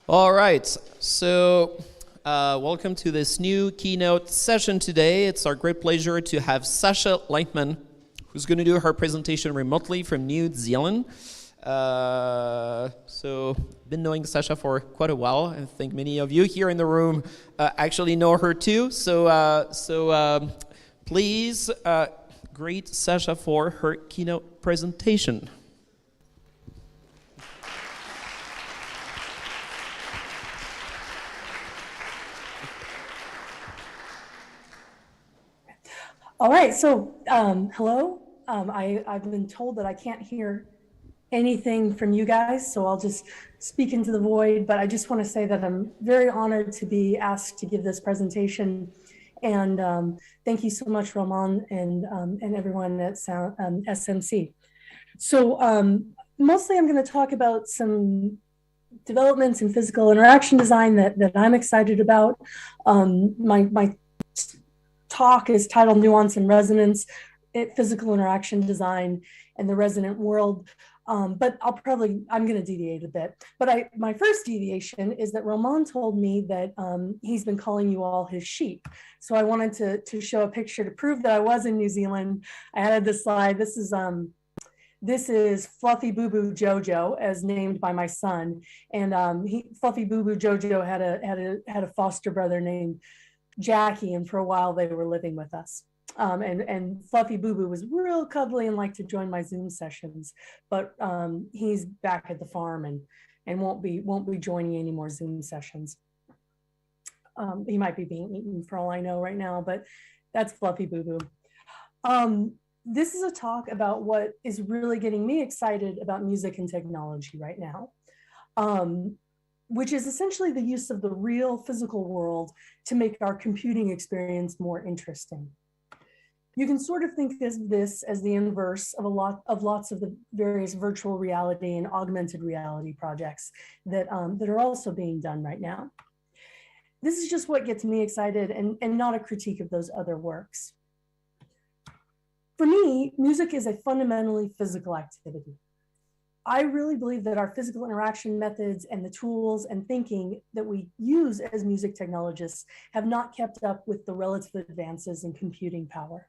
All right, so welcome to this new keynote session today. It's our great pleasure to have Sasha Leitman, who's going to do her presentation remotely from New Zealand. So been knowing Sasha for quite a while. I think many of you here in the room actually know her too. So please greet Sasha for her keynote presentation. All right, so hello. I've been told that I can't hear anything from you guys, so I'll just speak into the void, but I just want to say that I'm very honored to be asked to give this presentation. And thank you so much, Roman, and everyone at SMC. So mostly I'm going to talk about some developments in physical interaction design that I'm excited about. My talk is titled Nuance and Resonance, Physical Interaction Design and the Resonant World. But I'm going to deviate a bit. But my first deviation is that Roman told me that he's been calling you all his sheep. So I wanted to show a picture to prove that I was in New Zealand. I added this slide. This is Fluffy Boo Boo Jojo, as named by my son. And Fluffy Boo Boo Jojo had a foster brother named Jackie, and for a while they were living with us. And Fluffy Boo Boo was real cuddly and liked to join my Zoom sessions, but he's back at the farm and won't be joining any more Zoom sessions. He might be being eaten for all I know right now, but that's Fluffy Boo Boo. This is a talk about what is really getting me excited about music and technology right now. Which is essentially the use of the real physical world to make our computing experience more interesting. You can sort of think of this as the inverse of lots of the various virtual reality and augmented reality projects that are also being done right now. This is just what gets me excited and not a critique of those other works. For me, music is a fundamentally physical activity. I really believe that our physical interaction methods and the tools and thinking that we use as music technologists have not kept up with the relative advances in computing power.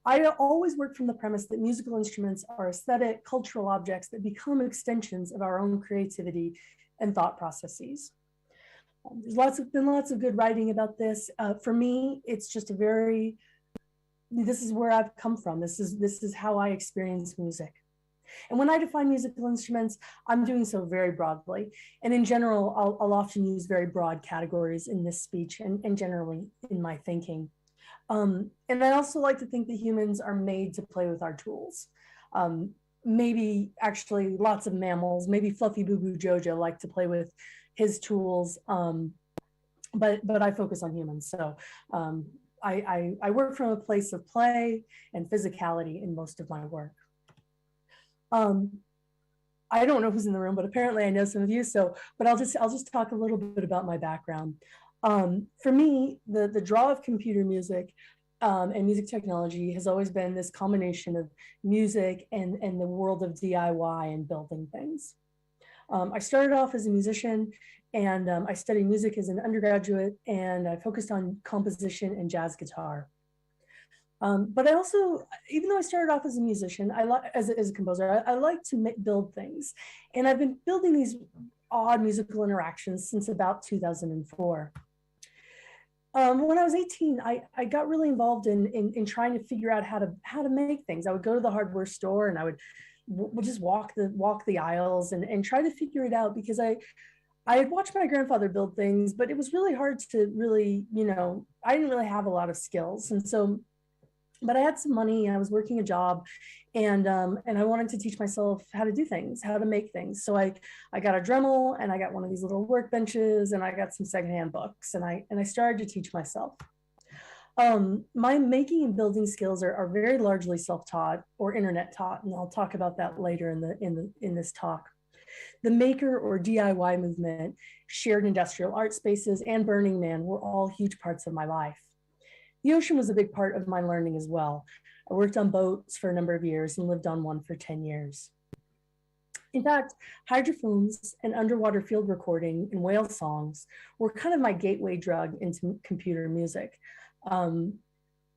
I always work from the premise that musical instruments are aesthetic, cultural objects that become extensions of our own creativity and thought processes. There's been lots of good writing about this. For me, it's just this is where I've come from. This is how I experience music. And when I define musical instruments, I'm doing so very broadly. And in general, I'll often use very broad categories in this speech and generally in my thinking. And I also like to think that humans are made to play with our tools. Maybe actually lots of mammals, maybe Fluffy Boo Boo Jojo like to play with his tools, but I focus on humans. So I work from a place of play and physicality in most of my work. I don't know who's in the room, but apparently I know some of you. But I'll just talk a little bit about my background. For me, the draw of computer music and music technology has always been this combination of music and the world of DIY and building things. I started off as a musician, and I studied music as an undergraduate, and I focused on composition and jazz guitar. But I also, even though I started off as a musician, as a composer, I like to build things. And I've been building these odd musical interactions since about 2004. When I was 18, I got really involved in trying to figure out how to make things. I would go to the hardware store and I would just walk the aisles and try to figure it out, because I had watched my grandfather build things, but it was really hard to really, I didn't really have a lot of skills. And so, but I had some money and I was working a job, and I wanted to teach myself how to do things, how to make things. So I got a Dremel, and I got one of these little workbenches, and I got some secondhand books, and I started to teach myself. My making and building skills are very largely self-taught or internet taught, and I'll talk about that later in this talk. The maker or DIY movement, shared industrial art spaces, and Burning Man were all huge parts of my life. The ocean was a big part of my learning as well. I worked on boats for a number of years and lived on one for 10 years. In fact, hydrophones and underwater field recording and whale songs were kind of my gateway drug into computer music.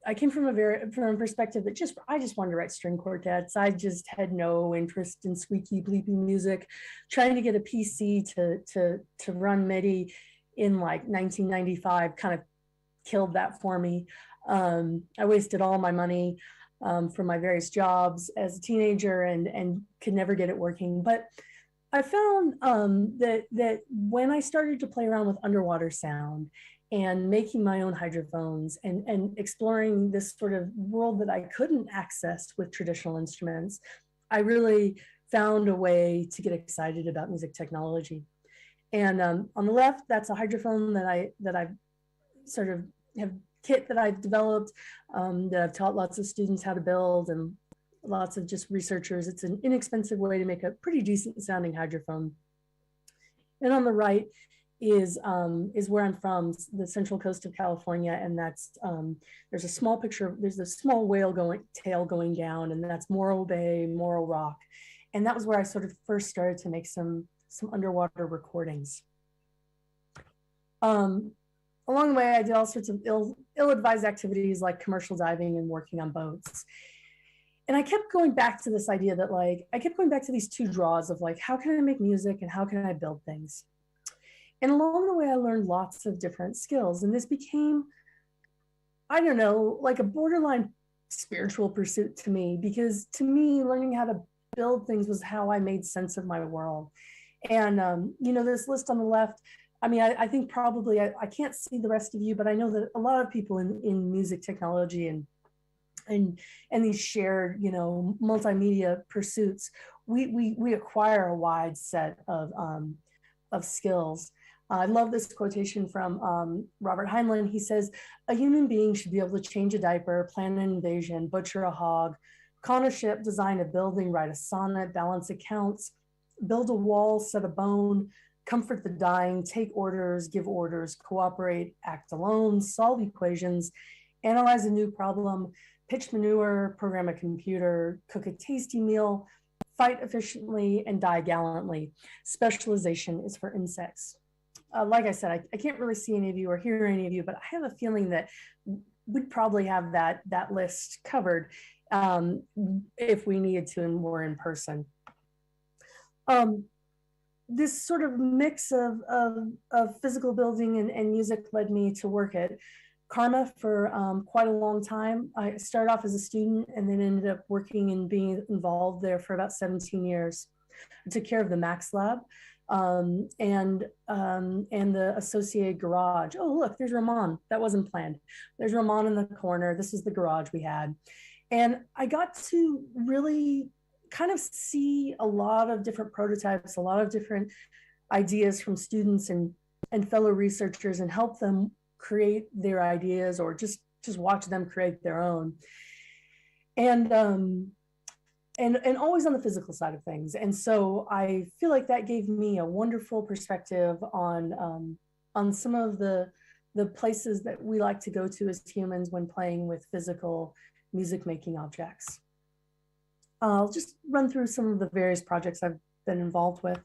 I came from a perspective that I just wanted to write string quartets. I just had no interest in squeaky bleepy music. Trying to get a PC to run MIDI in like 1995 kind of killed that for me. I wasted all my money from my various jobs as a teenager and could never get it working. But I found that when I started to play around with underwater sound and making my own hydrophones and exploring this sort of world that I couldn't access with traditional instruments, I really found a way to get excited about music technology. And on the left, that's a hydrophone that I sort of have kit that I've developed, that I've taught lots of students how to build and lots of just researchers. It's an inexpensive way to make a pretty decent sounding hydrophone. And on the right is where I'm from, the central coast of California, and that's there's a small picture. There's a small whale tail going down, and that's Morro Bay, Morro Rock, and that was where I sort of first started to make some underwater recordings. Along the way, I did all sorts of ill-advised activities like commercial diving and working on boats. And I kept going back to this idea that I kept going back to these two draws of how can I make music and how can I build things? And along the way, I learned lots of different skills. And this became, I don't know, like a borderline spiritual pursuit to me, because to me, learning how to build things was how I made sense of my world. And, this list on the left, I mean, I think probably, I can't see the rest of you, but I know that a lot of people in music technology and these shared, multimedia pursuits, we acquire a wide set of skills. I love this quotation from Robert Heinlein. He says, "A human being should be able to change a diaper, plan an invasion, butcher a hog, con a ship, design a building, write a sonnet, balance accounts, build a wall, set a bone, comfort the dying, take orders, give orders, cooperate, act alone, solve equations, analyze a new problem, pitch manure, program a computer, cook a tasty meal, fight efficiently, and die gallantly. Specialization is for insects." Like I said, I can't really see any of you or hear any of you, but I have a feeling that we'd probably have that list covered if we needed to and were in person. This sort of mix of physical building and music led me to work at Karma for quite a long time. I started off as a student and then ended up working and being involved there for about 17 years. I took care of the Max Lab and the associated garage. Oh, look, there's Ramon. That wasn't planned. There's Ramon in the corner. This is the garage we had. And I got to really kind of see a lot of different prototypes, a lot of different ideas from students and fellow researchers, and help them create their ideas or just watch them create their own. And always on the physical side of things. And so I feel like that gave me a wonderful perspective on some of the places that we like to go to as humans when playing with physical music making objects. I'll just run through some of the various projects I've been involved with.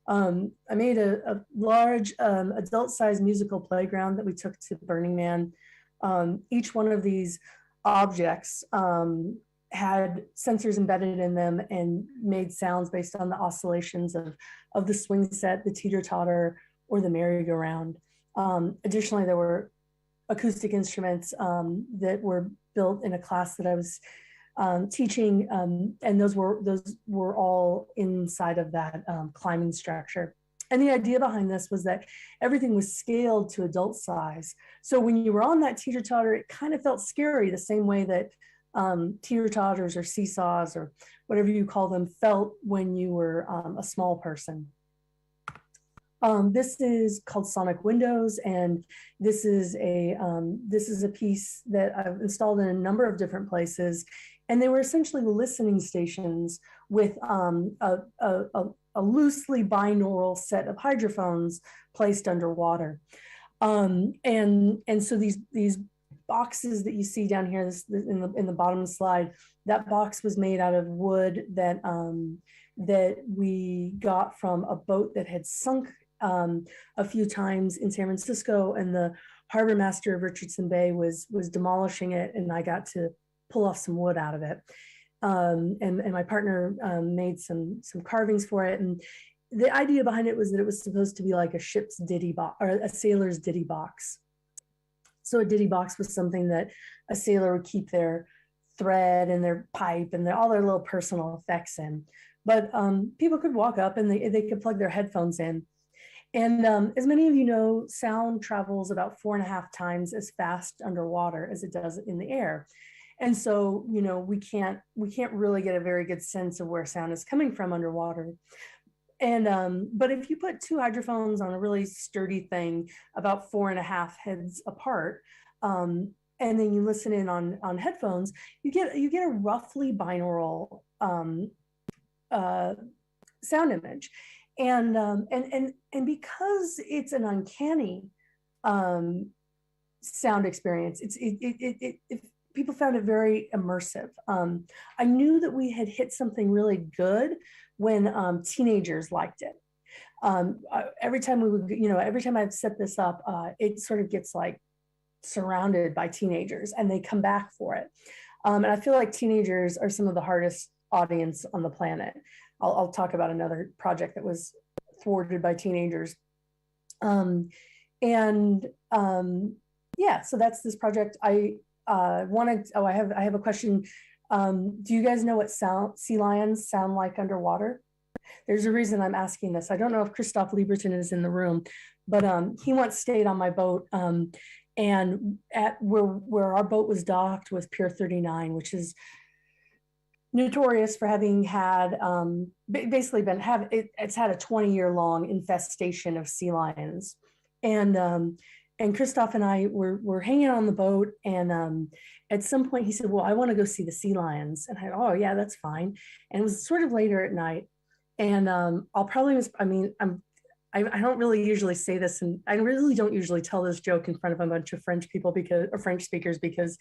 I made a large adult-sized musical playground that we took to Burning Man. Each one of these objects had sensors embedded in them and made sounds based on the oscillations of the swing set, the teeter-totter, or the merry-go-round. Additionally, there were acoustic instruments that were built in a class that I was teaching, and those were all inside of that climbing structure. And the idea behind this was that everything was scaled to adult size. So when you were on that teeter-totter, it kind of felt scary, the same way that teeter-totters or seesaws or whatever you call them felt when you were a small person. This is called Sonic Windows, and this is a piece that I've installed in a number of different places, and they were essentially listening stations with a loosely binaural set of hydrophones placed underwater, and so these boxes that you see down here in the bottom slide, that box was made out of wood that that we got from a boat that had sunk a few times in San Francisco, and the harbor master of Richardson Bay was demolishing it, and I got to pull off some wood out of it. And my partner made some carvings for it. And the idea behind it was that it was supposed to be like a ship's ditty box, or a sailor's ditty box. So a ditty box was something that a sailor would keep their thread and their pipe and all their little personal effects in. But people could walk up and they could plug their headphones in. And as many of you know, sound travels about 4.5 times as fast underwater as it does in the air. And so, you know, we can't really get a very good sense of where sound is coming from underwater. And but if you put 2 hydrophones on a really sturdy thing about 4.5 heads apart, and then you listen in on headphones, you get a roughly binaural sound image. And because it's an uncanny sound experience, people found it very immersive. I knew that we had hit something really good when teenagers liked it. Every time every time I've set this up, it sort of gets like surrounded by teenagers, and they come back for it. And I feel like teenagers are some of the hardest audience on the planet. I'll talk about another project that was thwarted by teenagers. Yeah, so that's this project. I have a question. Do you guys know what sea lions sound like underwater? There's a reason I'm asking this. I don't know if Christoph Lieberton is in the room, but he once stayed on my boat, and at where our boat was docked was Pier 39, which is notorious for having had it's had a 20-year long infestation of sea lions. And Christoph and I were hanging on the boat, and at some point he said, well, I want to go see the sea lions. And oh yeah, that's fine. And it was sort of later at night, and I don't really usually say this, and I really don't usually tell this joke in front of a bunch of French people French speakers, because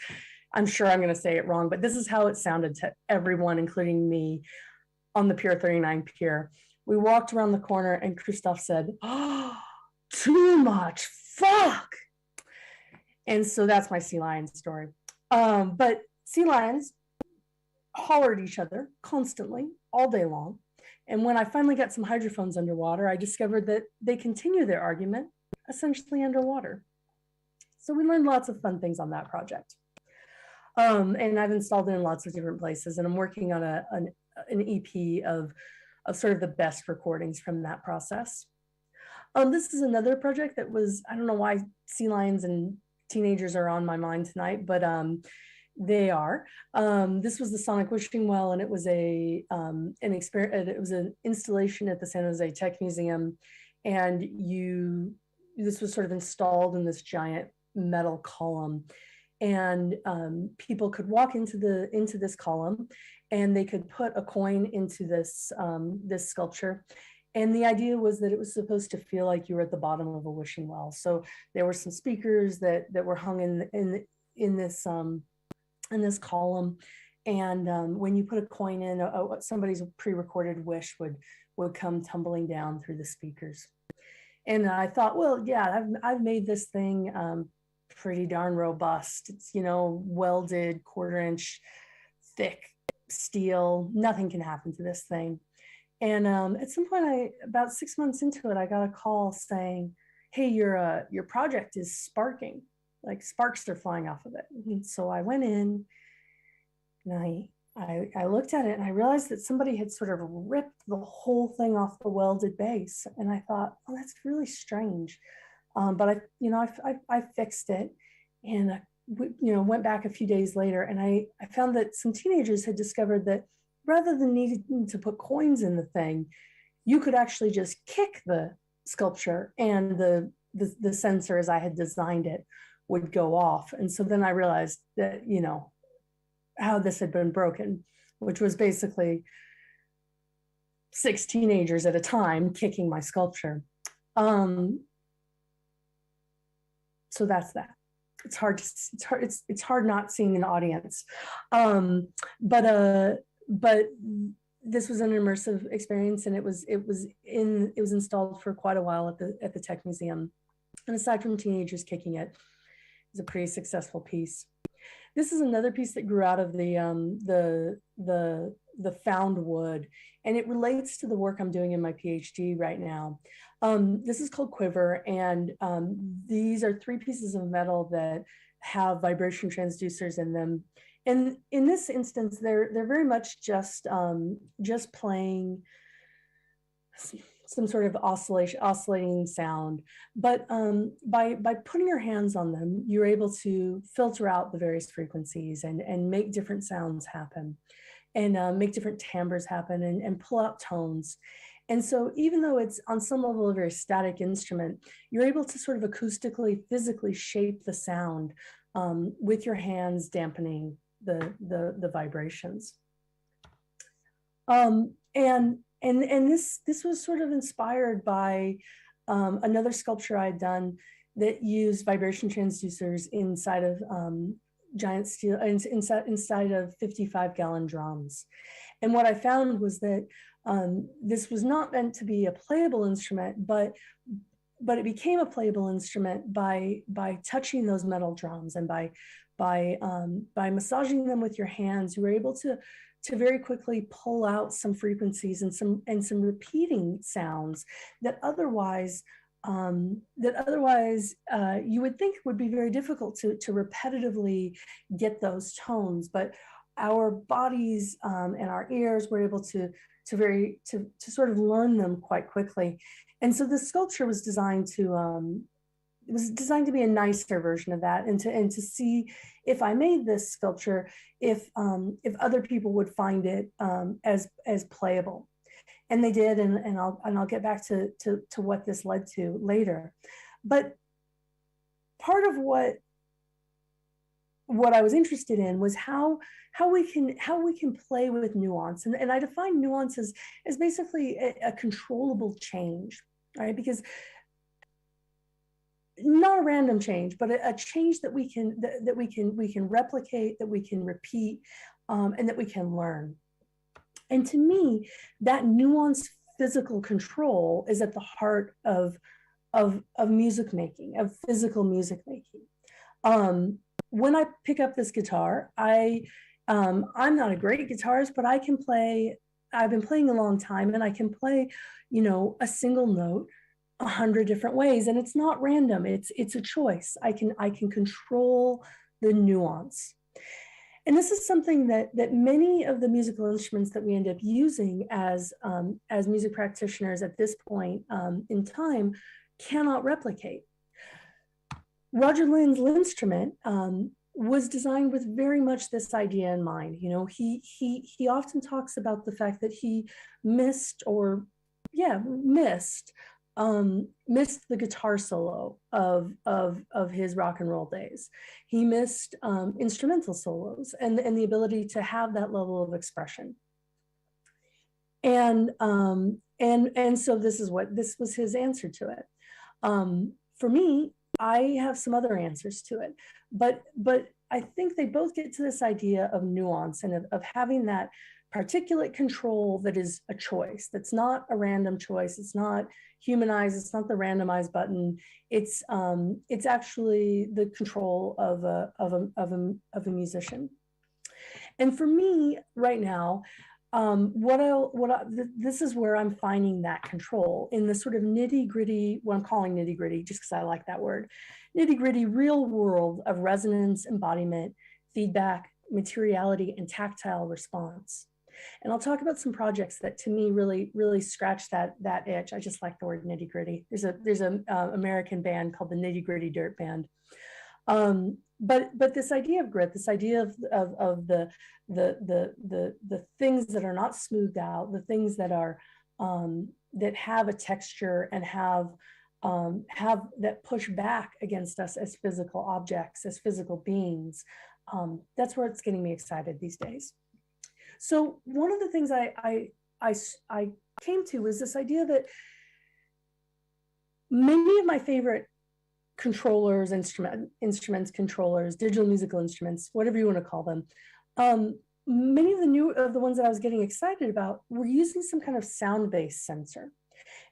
I'm sure I'm going to say it wrong, but this is how it sounded to everyone, including me, on the Pier 39 pier. We walked around the corner, and Christoph said, oh, too much fuck. And so that's my sea lion story. But sea lions holler at each other constantly all day long. And when I finally got some hydrophones underwater, I discovered that they continue their argument essentially underwater. So we learned lots of fun things on that project. And I've installed it in lots of different places, and I'm working on an EP of sort of the best recordings from that process. This is another project that was, I don't know why sea lions and teenagers are on my mind tonight, but they are. This was the Sonic Wishing Well, and it was an installation at the San Jose Tech Museum, and this was sort of installed in this giant metal column, and people could walk into this column, and they could put a coin into this sculpture. And the idea was that it was supposed to feel like you were at the bottom of a wishing well. So there were some speakers that were hung in this column, and when you put a coin in, somebody's pre-recorded wish would come tumbling down through the speakers. And I thought, well, yeah, I've made this thing pretty darn robust. It's, welded 1/4-inch thick steel. Nothing can happen to this thing. And at some point, about 6 months into it, I got a call saying, hey, your project is sparking, like sparks are flying off of it. And so I went in, and I looked at it, and I realized that somebody had sort of ripped the whole thing off the welded base. And I thought, oh, that's really strange. But I fixed it, and went back a few days later, and I found that some teenagers had discovered that rather than needing to put coins in the thing, you could actually just kick the sculpture, and the sensor, as I had designed it, would go off. And so then I realized that, how this had been broken, which was basically 6 teenagers at a time kicking my sculpture. So that's that. It's hard not seeing an audience. But this was an immersive experience, and it was installed for quite a while at the Tech Museum. And aside from teenagers kicking it, it was a pretty successful piece. This is another piece that grew out of the found wood, and it relates to the work I'm doing in my PhD right now. This is called Quiver, and these are 3 pieces of metal that have vibration transducers in them. And in this instance, they're very much just playing some sort of oscillating sound. But by putting your hands on them, you're able to filter out the various frequencies and make different sounds happen, and make different timbres happen, and pull out tones. And so even though it's on some level a very static instrument, you're able to sort of acoustically, physically shape the sound with your hands dampening the vibrations. And this was sort of inspired by another sculpture I had done that used vibration transducers inside of giant steel, inside of 55-gallon drums. And what I found was that this was not meant to be a playable instrument, but it became a playable instrument by touching those metal drums, and by massaging them with your hands. You were able to very quickly pull out some frequencies and some repeating sounds that otherwise you would think would be very difficult to repetitively get those tones, but our bodies and our ears were able to sort of learn them quite quickly. And so the sculpture was designed to be a nicer version of that, and to see if I made this sculpture, if other people would find it as playable. And they did, and I'll get back to what this led to later. But part of what I was interested in was how we can play with nuance, and I define nuance as basically a controllable change, right? Because not a random change, but a change that we can replicate, that we can repeat, and that we can learn. And to me, that nuanced physical control is at the heart of music making, of physical music making. When I pick up this guitar, I'm not a great guitarist, but I can play. I've been playing a long time, and I can play, a single note 100 different ways, and it's not random. It's a choice. I can control the nuance. And this is something that many of the musical instruments that we end up using as music practitioners at this point in time cannot replicate. Roger Lynn's instrument was designed with very much this idea in mind. He often talks about the fact that he missed the guitar solo of his rock and roll days. He missed instrumental solos and the ability to have that level of expression. And so this was his answer to it. For me, I have some other answers to it, but I think they both get to this idea of nuance and of having that particulate control that is a choice. That's not a random choice. It's not humanized. It's not the randomized button. It's actually the control of a musician. And for me right now, this is where I'm finding that control in the sort of nitty-gritty, what I'm calling nitty-gritty, just because I like that word, nitty-gritty real world of resonance, embodiment, feedback, materiality, and tactile response. And I'll talk about some projects that to me really scratch that itch. I just like the word nitty gritty. There's a American band called the Nitty Gritty Dirt Band. But this idea of grit, this idea of the things that are not smoothed out, the things that are that have a texture and have that push back against us as physical objects, as physical beings. That's where it's getting me excited these days. So one of the things I came to was this idea that many of my favorite controllers, instruments, controllers, digital musical instruments, whatever you want to call them, many of the ones that I was getting excited about were using some kind of sound-based sensor.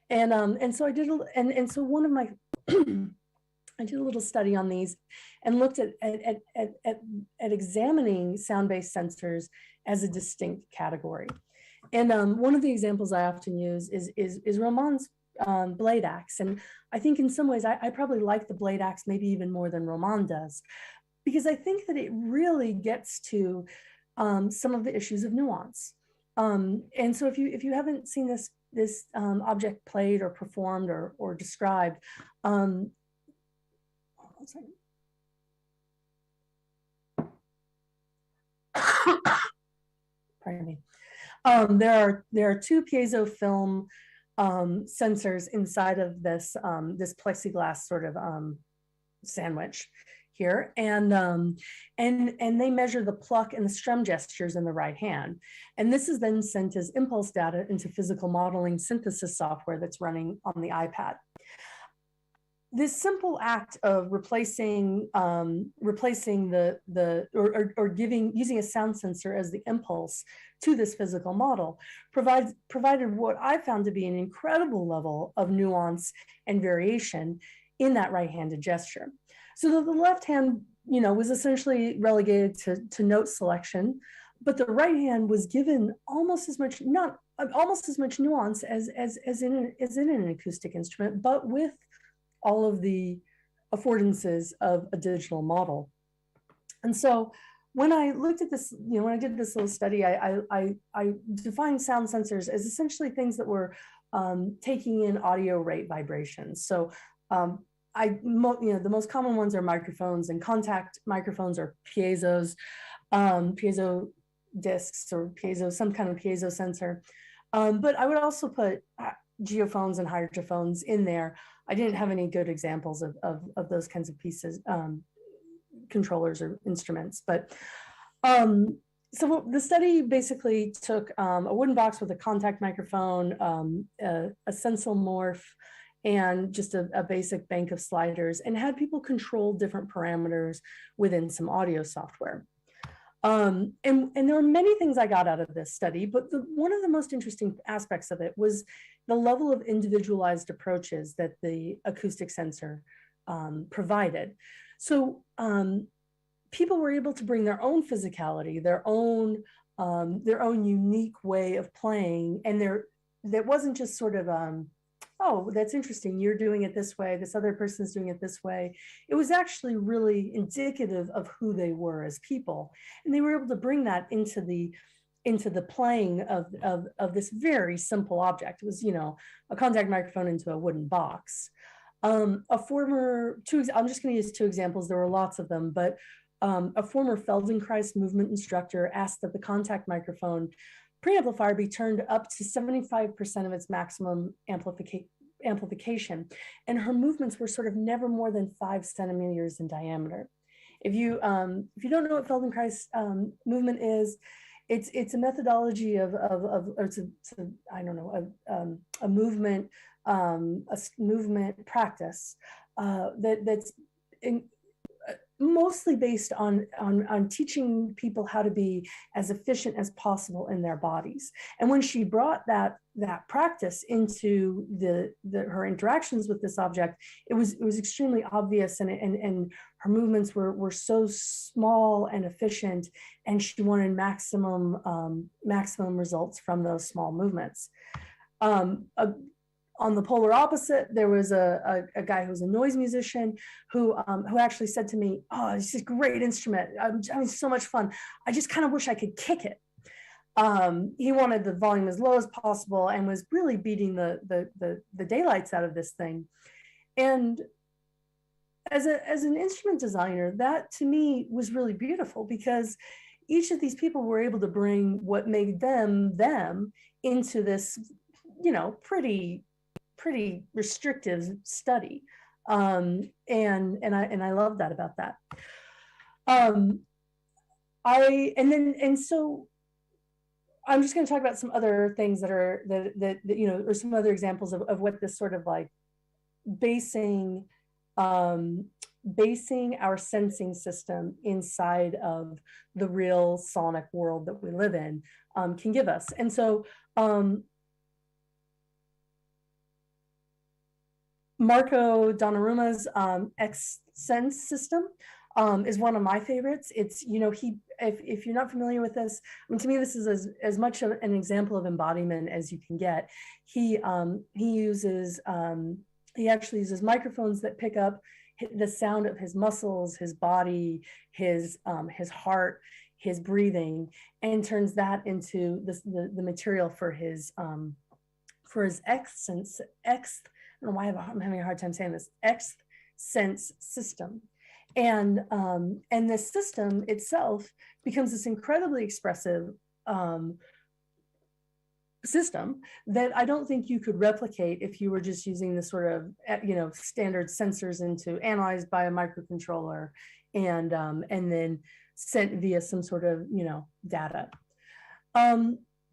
And so I did, and so one of my, I did a little study on these and looked at examining sound-based sensors as a distinct category. And one of the examples I often use is Roman's blade axe. And I think in some ways, I probably like the blade axe maybe even more than Roman does, because I think that it really gets to some of the issues of nuance. And so if you haven't seen this object played or performed or described, hold on a second. Pardon me. There are two piezo film sensors inside of this this plexiglass sort of sandwich here, and they measure the pluck and the strum gestures in the right hand, and this is then sent as impulse data into physical modeling synthesis software that's running on the iPad. This simple act of replacing using a sound sensor as the impulse to this physical model provided what I found to be an incredible level of nuance and variation in that right-handed gesture. So the left hand, was essentially relegated to note selection, but the right hand was given almost as much nuance as in an acoustic instrument, but with all of the affordances of a digital model. And so when I looked at this, when I did this little study, I defined sound sensors as essentially things that were taking in audio rate vibrations. So the most common ones are microphones, and contact microphones are piezos, piezo discs or piezo, some kind of piezo sensor. But I would also put geophones and hydrophones in there. I didn't have any good examples of those kinds of pieces, controllers or instruments. But so the study basically took a wooden box with a contact microphone, a sensor morph, and just a basic bank of sliders, and had people control different parameters within some audio software. And there were many things I got out of this study, but one of the most interesting aspects of it was the level of individualized approaches that the acoustic sensor provided. So people were able to bring their own physicality, their own unique way of playing, and that wasn't just sort of oh, that's interesting, you're doing it this way, this other person's doing it this way. It was actually really indicative of who they were as people. And they were able to bring that into the playing of this very simple object. It was, a contact microphone into a wooden box. I'm just gonna use two examples, there were lots of them, but a former Feldenkrais movement instructor asked that the contact microphone preamplifier be turned up to 75% of its maximum amplification. And her movements were sort of never more than 5 centimeters in diameter. If you don't know what Feldenkrais movement is, it's a methodology of a movement practice that's mostly based on teaching people how to be as efficient as possible in their bodies. And when she brought that practice into her interactions with this object, it was extremely obvious, and her movements were so small and efficient, and she wanted maximum results from those small movements. On the polar opposite, there was a guy who was a noise musician who actually said to me, "Oh, it's a great instrument. I'm having so much fun. I just kind of wish I could kick it." He wanted the volume as low as possible and was really beating the daylights out of this thing. And as an instrument designer, that to me was really beautiful, because each of these people were able to bring what made them into this, pretty restrictive study, and I love that about that. So I'm just going to talk about some other things that or some other examples of what this sort of like basing basing our sensing system inside of the real sonic world that we live in can give us. And so Marco Donnaruma's X-Sense system is one of my favorites. It's, you know, if you're not familiar with this, I mean, to me, this is as much of an example of embodiment as you can get. He actually uses microphones that pick up the sound of his muscles, his body, his heart, his breathing, and turns that into the material for his X-Sense, I don't know why I'm having a hard time saying this, X-Sense system. And this system itself becomes this incredibly expressive system that I don't think you could replicate if you were just using the sort of, you know, standard sensors into analyzed by a microcontroller and then sent via some sort of, you know, data.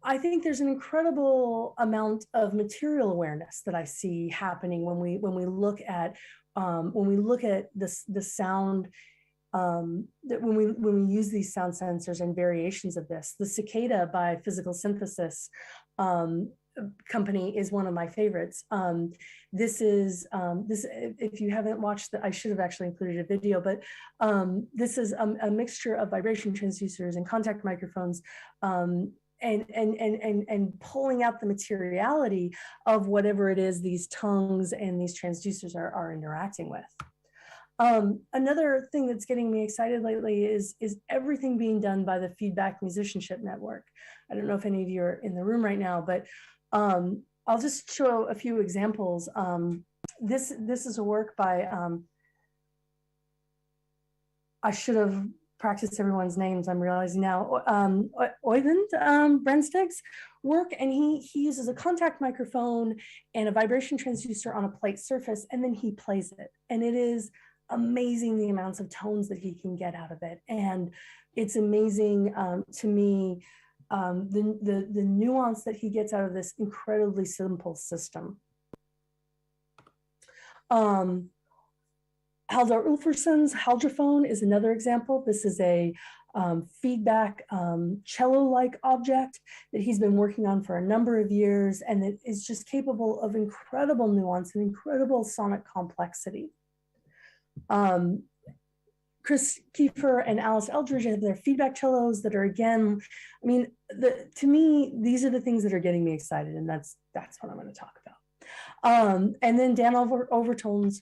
I think there's an incredible amount of material awareness that I see happening when we look at the sound, that when we use these sound sensors and variations of this. The Cicada by Physical Synthesis company is one of my favorites. This, if you haven't watched I should have actually included a video, but this is a mixture of vibration transducers and contact microphones, and pulling out the materiality of whatever it is these tongues and these transducers are interacting with. Another thing that's getting me excited lately is everything being done by the Feedback Musicianship Network. I don't know if any of you are in the room right now, but I'll just show a few examples. This is a work by, I should have practiced everyone's names, I'm realizing now, Oyvind Brensteg's work, and he uses a contact microphone and a vibration transducer on a plate surface, and then he plays it. And it is amazing the amounts of tones that he can get out of it. And it's amazing to me, the nuance that he gets out of this incredibly simple system. Haldar Ulfersson's Haldraphone is another example. This is a feedback cello-like object that he's been working on for a number of years, and it is just capable of incredible nuance and incredible sonic complexity. Chris Kiefer and Alice Eldridge have their feedback cellos that are, again, I mean, to me, these are the things that are getting me excited, and that's what I'm going to talk about. And then Dan Overholt's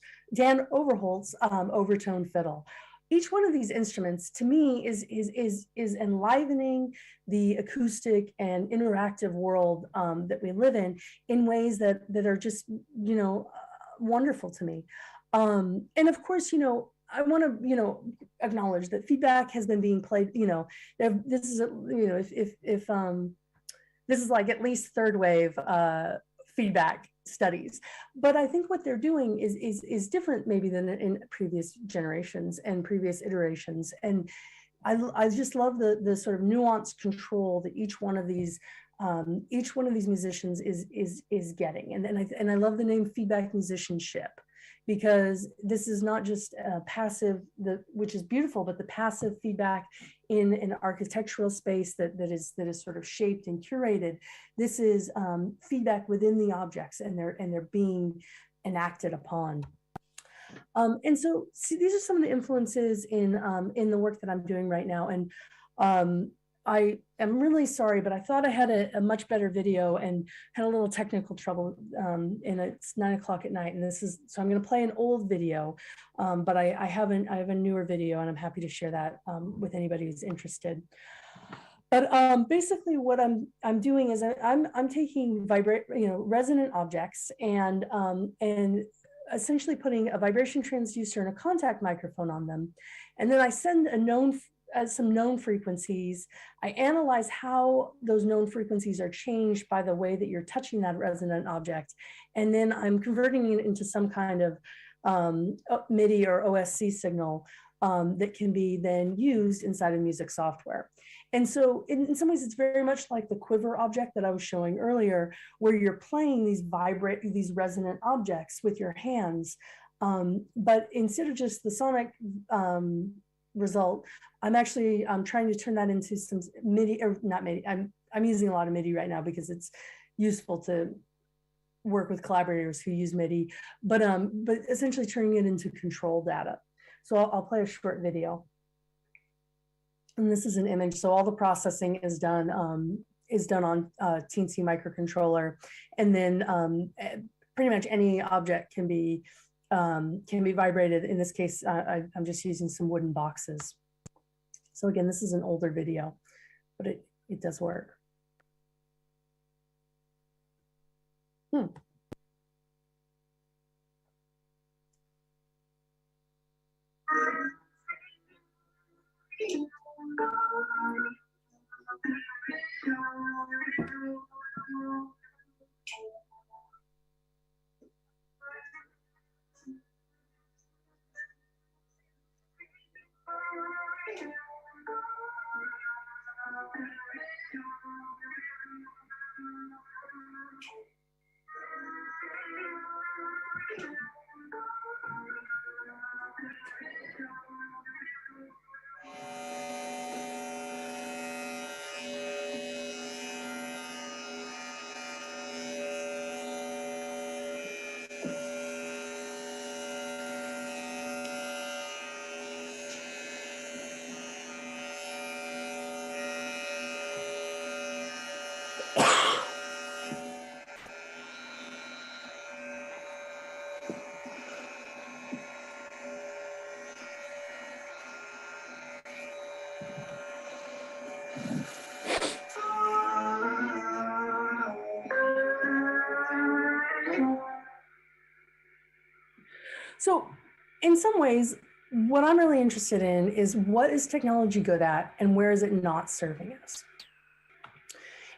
overtone fiddle. Each one of these instruments, to me, is enlivening the acoustic and interactive world that we live in ways that are just, you know, wonderful to me. And of course, you know, I want to, you know, acknowledge that feedback has been being played, you know, this is, you know, if this is like at least third wave feedback studies, but I think what they're doing is different maybe than in previous generations and previous iterations. And I just love the sort of nuanced control that each one of these musicians is getting. And I love the name Feedback Musicianship, because this is not just passive, which is beautiful, but the passive feedback in an architectural space that is sort of shaped and curated. This is feedback within the objects, and they're being enacted upon. And so, see, these are some of the influences in the work that I'm doing right now. And I am really sorry, but I thought I had a much better video and had a little technical trouble, and it's 9 o'clock at night, and so I'm going to play an old video, but I have a newer video, and I'm happy to share that with anybody who's interested. But basically, what I'm doing is I'm taking resonant objects and essentially putting a vibration transducer and a contact microphone on them, and then I send some known frequencies. I analyze how those known frequencies are changed by the way that you're touching that resonant object. And then I'm converting it into some kind of MIDI or OSC signal that can be then used inside of music software. And so in some ways, it's very much like the quiver object that I was showing earlier, where you're playing these resonant objects with your hands. But instead of just the sonic result, I'm actually trying to turn that into some MIDI, or not MIDI. I'm using a lot of MIDI right now because it's useful to work with collaborators who use MIDI, but essentially turning it into control data. So I'll play a short video. And this is an image. So all the processing is done on Teensy microcontroller, and then pretty much any object can be vibrated. In this case, I'm just using some wooden boxes. So again, this is an older video, but it does work. So in some ways, what I'm really interested in is what is technology good at and where is it not serving us?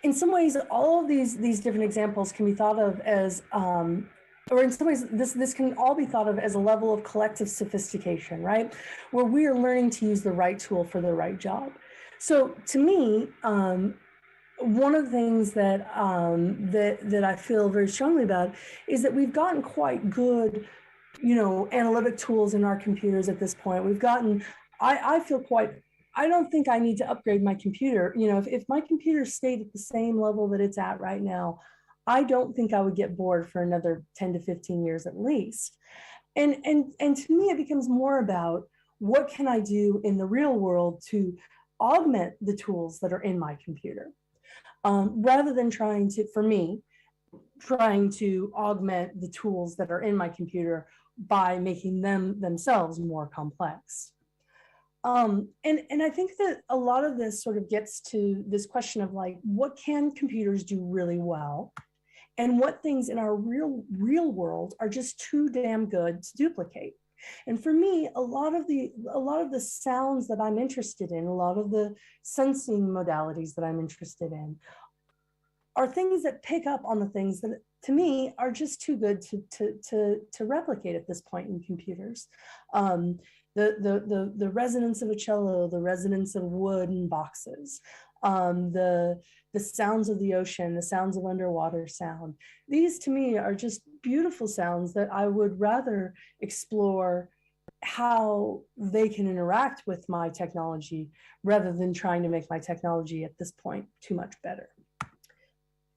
In some ways, all of these different examples can be thought of as, or in some ways, this can all be thought of as a level of collective sophistication, right? Where we are learning to use the right tool for the right job. So to me, one of the things that that I feel very strongly about is that we've gotten quite good, analytic tools in our computers at this point. We've gotten, I feel quite, I don't think I need to upgrade my computer. If my computer stayed at the same level that it's at right now, I don't think I would get bored for another 10 to 15 years at least. And to me, it becomes more about what can I do in the real world to augment the tools that are in my computer, rather than trying to augment the tools that are in my computer by making them themselves more complex. And I think that a lot of this sort of gets to this question of like, what can computers do really well? And what things in our real world are just too damn good to duplicate? And for me, a lot of the sounds that I'm interested in, a lot of the sensing modalities that I'm interested in, are things that pick up on the things that, to me, are just too good to replicate at this point in computers. The resonance of a cello, the resonance of wood and boxes, the sounds of the ocean, the sounds of underwater sound. These, to me, are just beautiful sounds that I would rather explore how they can interact with my technology rather than trying to make my technology at this point too much better.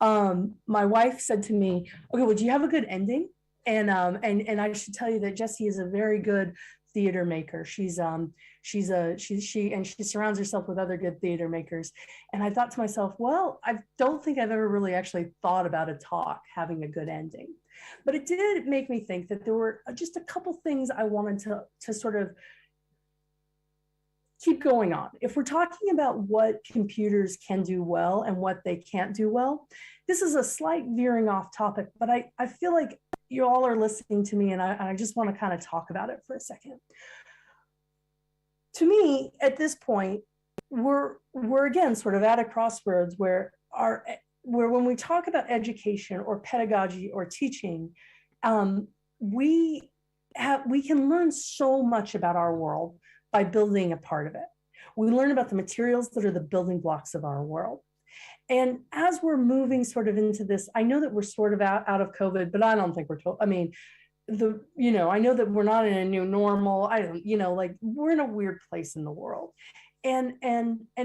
My wife said to me, okay, well, do you have a good ending? And I should tell you that Jessie is a very good theater maker. She surrounds herself with other good theater makers. And I thought to myself, well, I don't think I've ever really actually thought about a talk having a good ending. But it did make me think that there were just a couple things I wanted to sort of keep going on. If we're talking about what computers can do well and what they can't do well, this is a slight veering off topic, but I feel like you all are listening to me and I just want to kind of talk about it for a second. To me, at this point, we're again sort of at a crossroads where when we talk about education or pedagogy or teaching, we can learn so much about our world by building a part of it. We learn about the materials that are the building blocks of our world. And as we're moving sort of into this, I know that we're sort of out of COVID, but I don't think we're I know that we're not in a new normal. I don't, like we're in a weird place in the world. And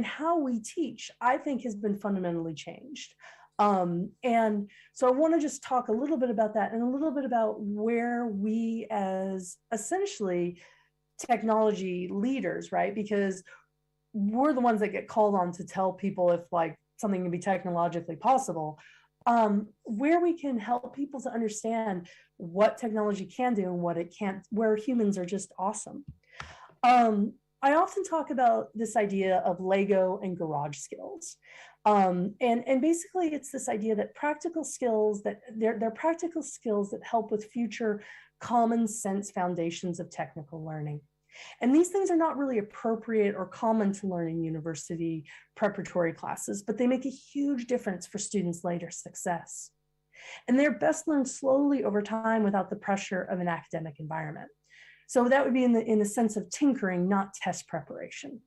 how we teach, I think, has been fundamentally changed. And so I want to just talk a little bit about that and a little bit about where we as essentially technology leaders, right? Because we're the ones that get called on to tell people if like something can be technologically possible, where we can help people to understand what technology can do and what it can't, where humans are just awesome. I often talk about this idea of Lego and garage skills. And basically it's this idea that practical skills, that they're practical skills that help with future common sense foundations of technical learning. And these things are not really appropriate or common to learn in university preparatory classes, but they make a huge difference for students' later success. And they're best learned slowly over time without the pressure of an academic environment. So that would be in the sense of tinkering, not test preparation.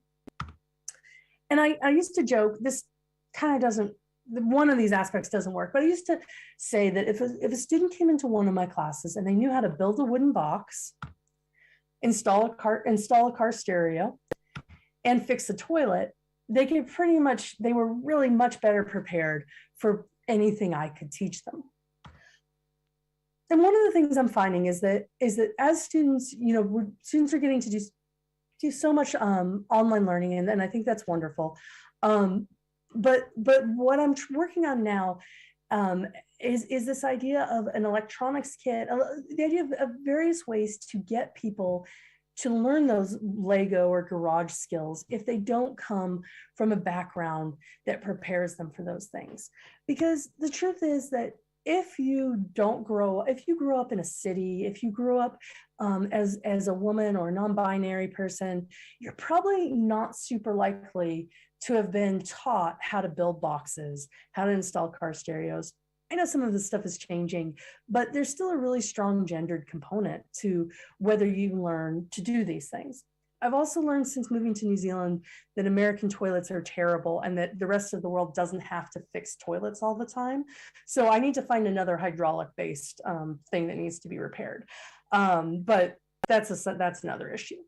And I used to joke, this kind of doesn't, one of these aspects doesn't work, but I used to say that if a student came into one of my classes and they knew how to build a wooden box, install a car stereo, and fix a toilet, they were really much better prepared for anything I could teach them. And one of the things I'm finding is that as students, students are getting to do so much online learning, and I think that's wonderful. But what I'm working on now is this idea of an electronics kit, the idea of various ways to get people to learn those Lego or garage skills if they don't come from a background that prepares them for those things. Because the truth is that if you grew up in a city, if you grew up as a woman or a non-binary person, you're probably not super likely to have been taught how to build boxes, how to install car stereos. I know some of this stuff is changing, but there's still a really strong gendered component to whether you learn to do these things. I've also learned since moving to New Zealand that American toilets are terrible and that the rest of the world doesn't have to fix toilets all the time. So I need to find another hydraulic-based thing that needs to be repaired. But that's another issue.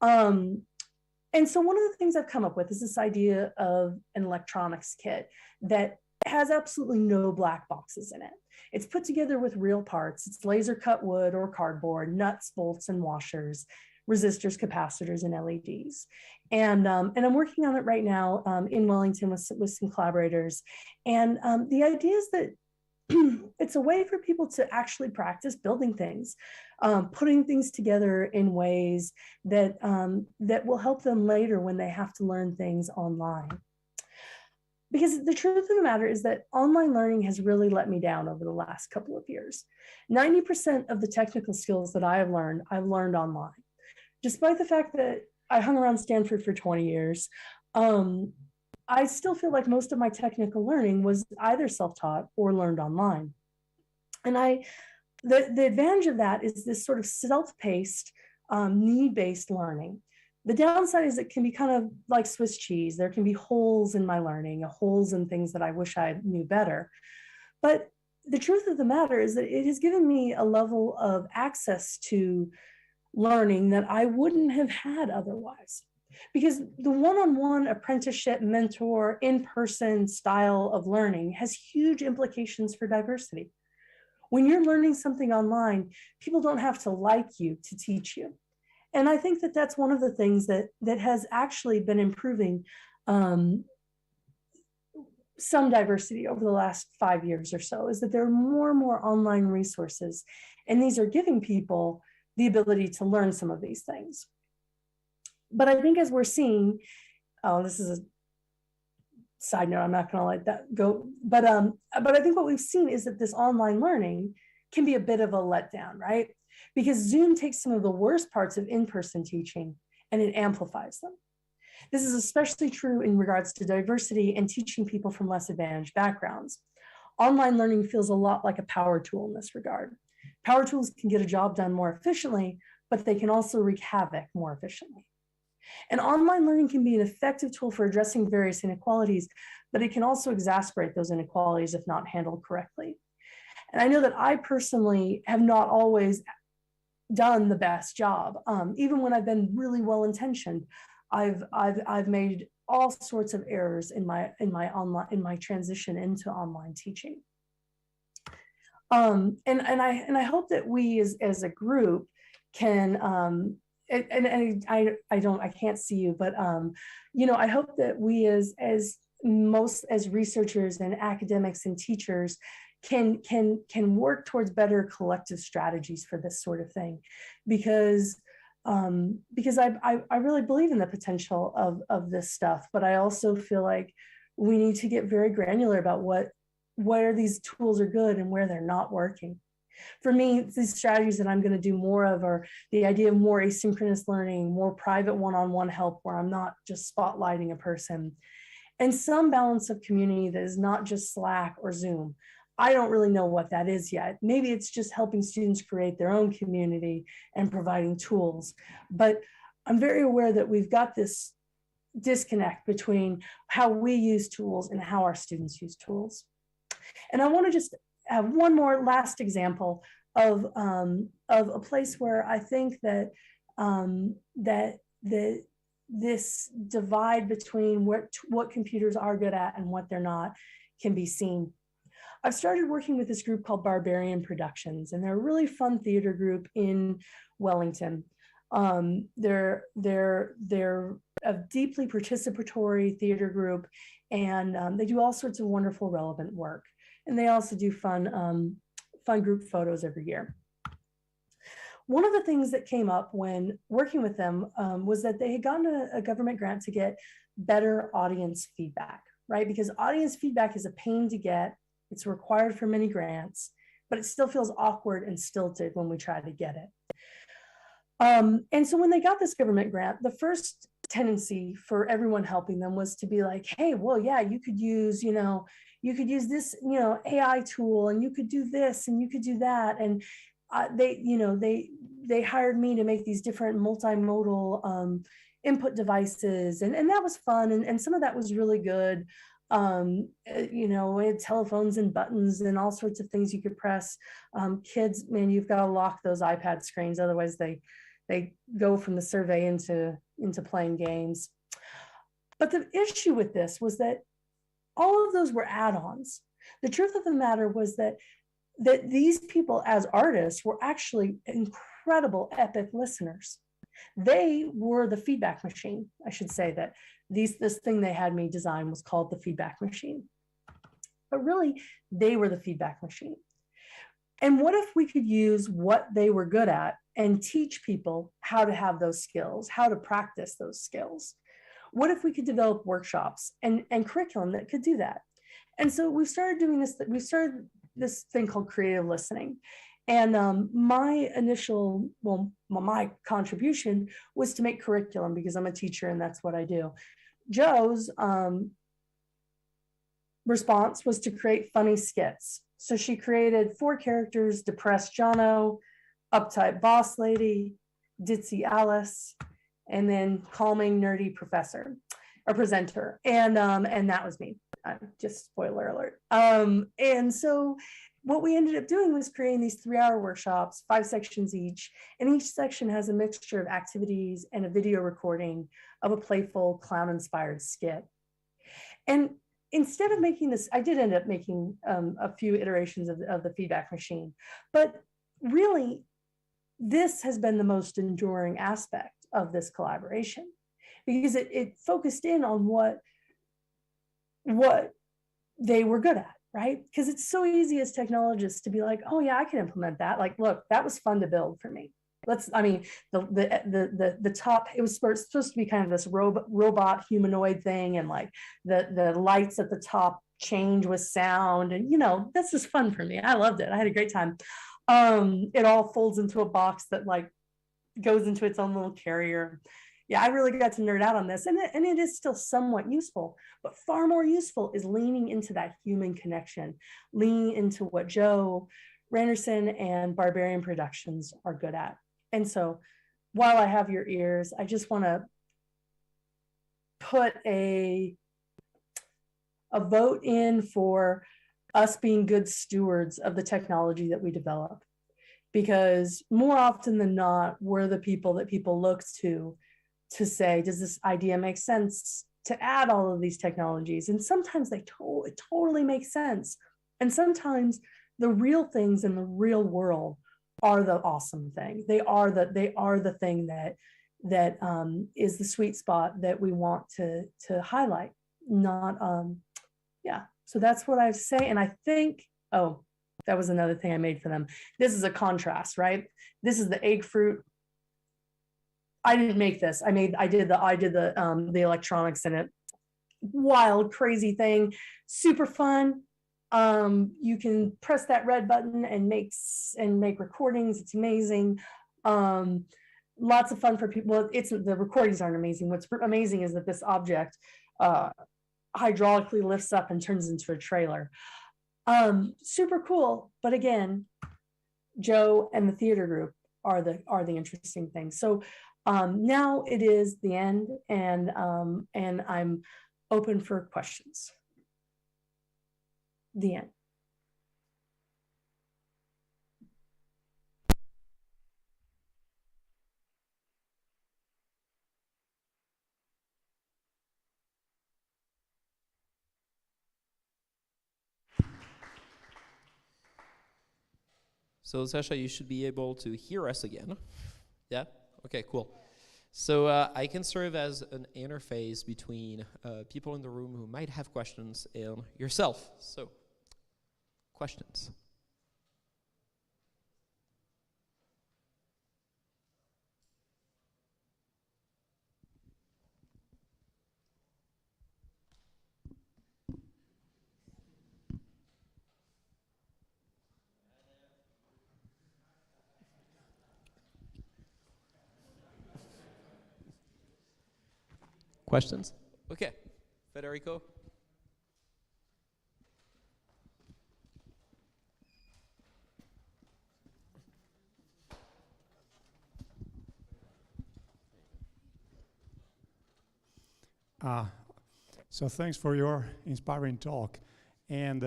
And so one of the things I've come up with is this idea of an electronics kit that has absolutely no black boxes in it. It's put together with real parts. It's laser cut wood or cardboard, nuts, bolts, and washers, resistors, capacitors, and LEDs. And I'm working on it right now in Wellington with some collaborators. And the idea is that it's a way for people to actually practice building things, putting things together in ways that, that will help them later when they have to learn things online. Because the truth of the matter is that online learning has really let me down over the last couple of years. 90% of the technical skills that I've learned online. Despite the fact that I hung around Stanford for 20 years, I still feel like most of my technical learning was either self-taught or learned online. And the advantage of that is this sort of self-paced, need-based learning. The downside is it can be kind of like Swiss cheese. There can be holes in my learning, holes in things that I wish I knew better. But the truth of the matter is that it has given me a level of access to learning that I wouldn't have had otherwise. Because the one-on-one apprenticeship, mentor, in-person style of learning has huge implications for diversity. When you're learning something online, people don't have to like you to teach you. And I think that that's one of the things that has actually been improving some diversity over the last 5 years or so, is that there are more and more online resources, and these are giving people the ability to learn some of these things. But I think as we're seeing, this is a side note, I'm not gonna let that go, but I think what we've seen is that this online learning can be a bit of a letdown, right? Because Zoom takes some of the worst parts of in-person teaching and it amplifies them. This is especially true in regards to diversity and teaching people from less advantaged backgrounds. Online learning feels a lot like a power tool in this regard. Power tools can get a job done more efficiently, but they can also wreak havoc more efficiently. And online learning can be an effective tool for addressing various inequalities, but it can also exacerbate those inequalities if not handled correctly. And I know that I personally have not always done the best job. Even when I've been really well intentioned, I've made all sorts of errors in my transition into online teaching. And I hope that we as a group can I can't see you, but you know, I hope that we as researchers and academics and teachers can work towards better collective strategies for this sort of thing, because I really believe in the potential of this stuff, but I also feel like we need to get very granular about where these tools are good and where they're not working. For me, these strategies that I'm going to do more of are the idea of more asynchronous learning, more private one-on-one help where I'm not just spotlighting a person, and some balance of community that is not just Slack or Zoom. I don't really know what that is yet. Maybe it's just helping students create their own community and providing tools. But I'm very aware that we've got this disconnect between how we use tools and how our students use tools. And I want to just have one more last example of a place where I think that this divide between what computers are good at and what they're not can be seen. I've started working with this group called Barbarian Productions, and they're a really fun theater group in Wellington. They're a deeply participatory theater group, and they do all sorts of wonderful, relevant work. And they also do fun group photos every year. One of the things that came up when working with them was that they had gotten a government grant to get better audience feedback, right? Because audience feedback is a pain to get. It's required for many grants, but it still feels awkward and stilted when we try to get it. And so when they got this government grant, the first tendency for everyone helping them was to be like, hey, well, yeah, you could use this, AI tool, and you could do this and you could do that. And they hired me to make these different multimodal input devices. And that was fun. And some of that was really good. We had telephones and buttons and all sorts of things you could press. Kids, man, you've got to lock those iPad screens. Otherwise they go from the survey into playing games. But the issue with this was that all of those were add-ons. The truth of the matter was that these people as artists were actually incredible, epic listeners. They were the feedback machine. I should say that this thing they had me design was called the feedback machine. But really, they were the feedback machine. And what if we could use what they were good at and teach people how to have those skills, how to practice those skills? What if we could develop workshops and curriculum that could do that? And so we started doing this. We started this thing called creative listening. And my contribution was to make curriculum because I'm a teacher and that's what I do. Joe's response was to create funny skits. So she created 4 characters: depressed Jono, uptight boss lady, Ditzy Alice, and then calming nerdy professor or presenter. And that was me. Just spoiler alert. And so what we ended up doing was creating these 3-hour workshops, 5 sections each, and each section has a mixture of activities and a video recording of a playful clown-inspired skit. And instead of making this, I did end up making a few iterations of the feedback machine, but really, this has been the most enduring aspect of this collaboration because it focused in on what they were good at, right? Because it's so easy as technologists to be like, oh yeah, I can implement that. Like, look, that was fun to build for me. The top, it was supposed to be kind of this robot humanoid thing, and like the lights at the top change with sound, and this is fun for me. I loved it. I had a great time. It all folds into a box that like goes into its own little carrier. Yeah, I really got to nerd out on this, and it is still somewhat useful, but far more useful is leaning into that human connection, leaning into what Joe Randerson and Barbarian Productions are good at. And so while I have your ears, I just want to put a vote in for us being good stewards of the technology that we develop. because more often than not, we're the people that people look to say, does this idea make sense to add all of these technologies? And sometimes it totally makes sense. And sometimes the real things in the real world are the awesome thing. They are the thing that is the sweet spot that we want to highlight. Not yeah. So that's what I say. And I think, oh, that was another thing I made for them. This is a contrast, right? This is the Eggfruit. I didn't make this. I did the electronics in it. Wild, crazy thing, super fun. You can press that red button and make recordings. It's amazing. Lots of fun for people. Well, the recordings aren't amazing. What's amazing is that this object hydraulically lifts up and turns into a trailer. Super cool. But again, Joe and the theater group are the interesting thing. So now it is the end, and I'm open for questions. The end. So Sasha, you should be able to hear us again. Yeah? Okay, cool. So I can serve as an interface between people in the room who might have questions and yourself. So, questions? Questions? Okay. Federico? So thanks for your inspiring talk. And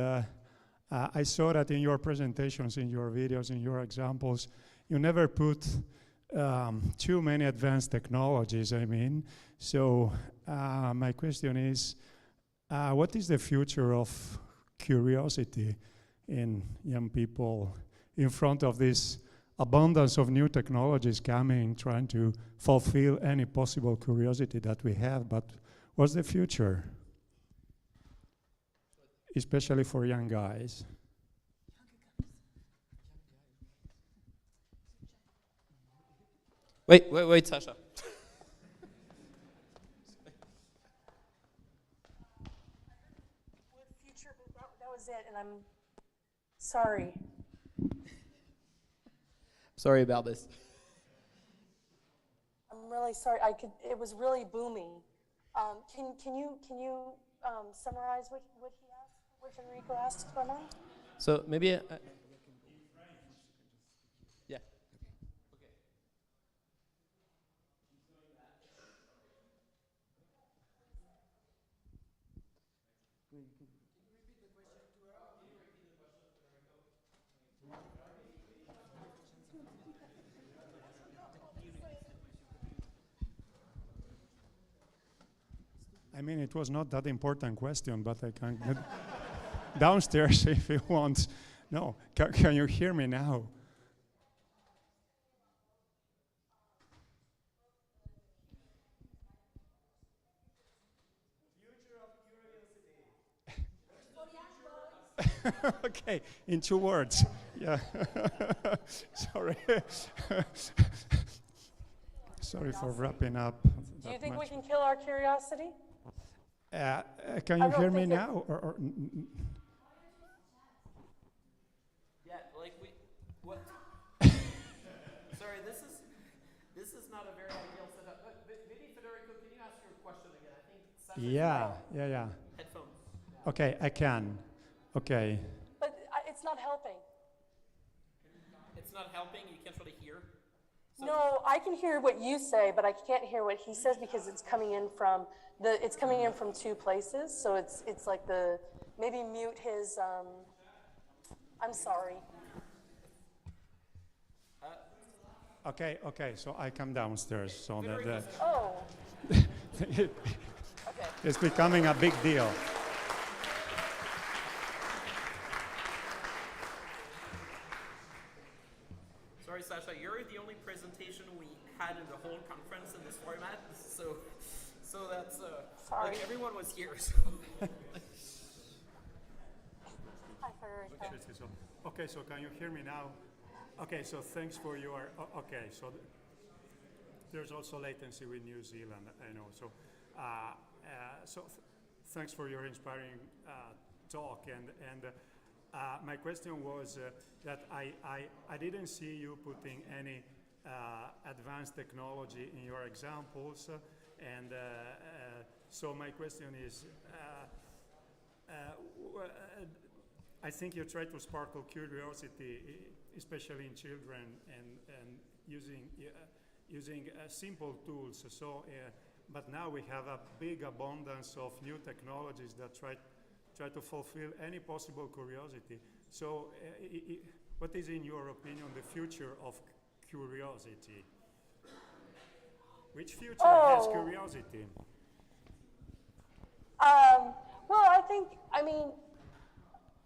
I saw that in your presentations, in your videos, in your examples, you never put too many advanced technologies, I mean. So my question is, what is the future of curiosity in young people in front of this abundance of new technologies coming, trying to fulfill any possible curiosity that we have, but what's the future? Especially for young guys. Wait, Sasha. Future, that was it, and I'm sorry. Sorry about this. I'm really sorry. It was really booming. Can you summarize what he asked, what Federico asked, Ramon? So maybe yeah. I mean, it was not that important question, but I can get downstairs if you want. No, can you hear me now? Okay, in 2 words. Yeah. Sorry. Sorry for wrapping up. Do you think we can kill our curiosity? Can you hear me now? Or Yeah, like what? Sorry, this is not a very ideal setup. But maybe Federico, can you ask your question again? I think Sasha yeah. headphones. Okay, I can. Okay. But it's not helping. It's not helping. You can't really hear. So No, I can hear what you say, but I can't hear what he says because it's coming in from 2 places. So it's like maybe mute his. I'm sorry. Okay, so I come downstairs. So Oh, it's becoming a big deal. Sorry, Sasha, you're the only presentation we had in the whole conference in this format, so that's Sorry. like everyone was here. So. hi, Federico. Okay, so can you hear me now? Okay, so thanks for your. Okay, so there's also latency with New Zealand, I know. So, thanks for your inspiring talk. And my question was that I didn't see you putting any advanced technology in your examples, and so my question is. I think you try to sparkle curiosity, especially in children, and using simple tools. So, but now we have a big abundance of new technologies that try to fulfill any possible curiosity. So, what is, in your opinion, the future of curiosity? Which future has curiosity?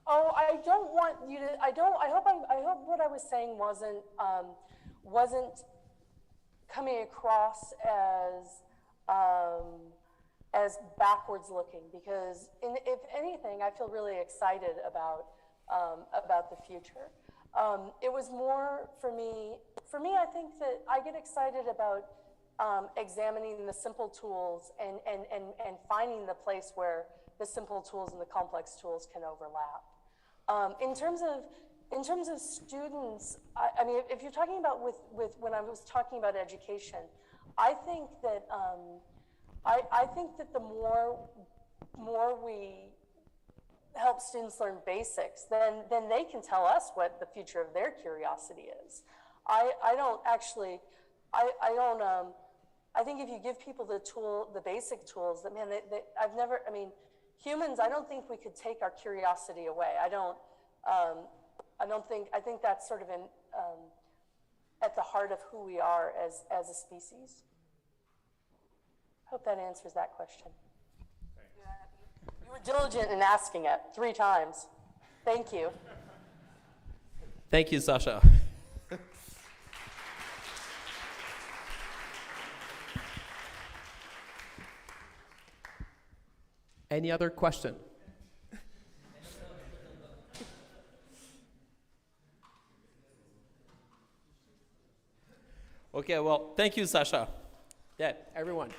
Well, I don't want you to. I hope what I was saying wasn't coming across as backwards looking, because if anything, I feel really excited about the future. It was more for me. I think that I get excited about examining the simple tools and finding the place where the simple tools and the complex tools can overlap. In terms of students, I mean, if you're talking about with when I was talking about education, I think that the more we help students learn basics, then they can tell us what the future of their curiosity is. I think if you give people the basic tools, that humans, I don't think we could take our curiosity away. I think that's sort of at the heart of who we are as a species. Hope that answers that question. You were diligent in asking it 3 times. Thank you. Thank you, Sasha. Any other question? Okay, well, thank you, Sasha. Yeah, everyone.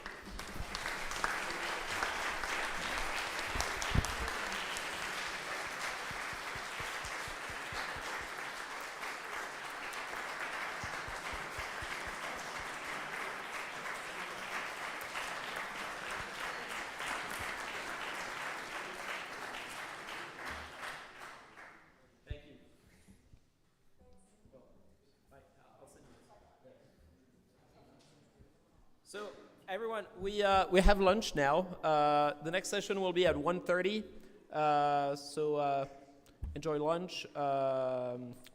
So everyone, we have lunch now. The next session will be at 1:30. So enjoy lunch.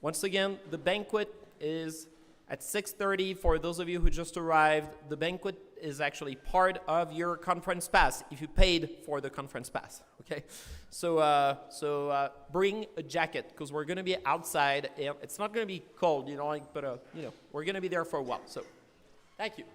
Once again, the banquet is at 6:30. For those of you who just arrived, the banquet is actually part of your conference pass if you paid for the conference pass. Okay, so bring a jacket because we're going to be outside. It's not going to be cold, but we're going to be there for a while. So thank you.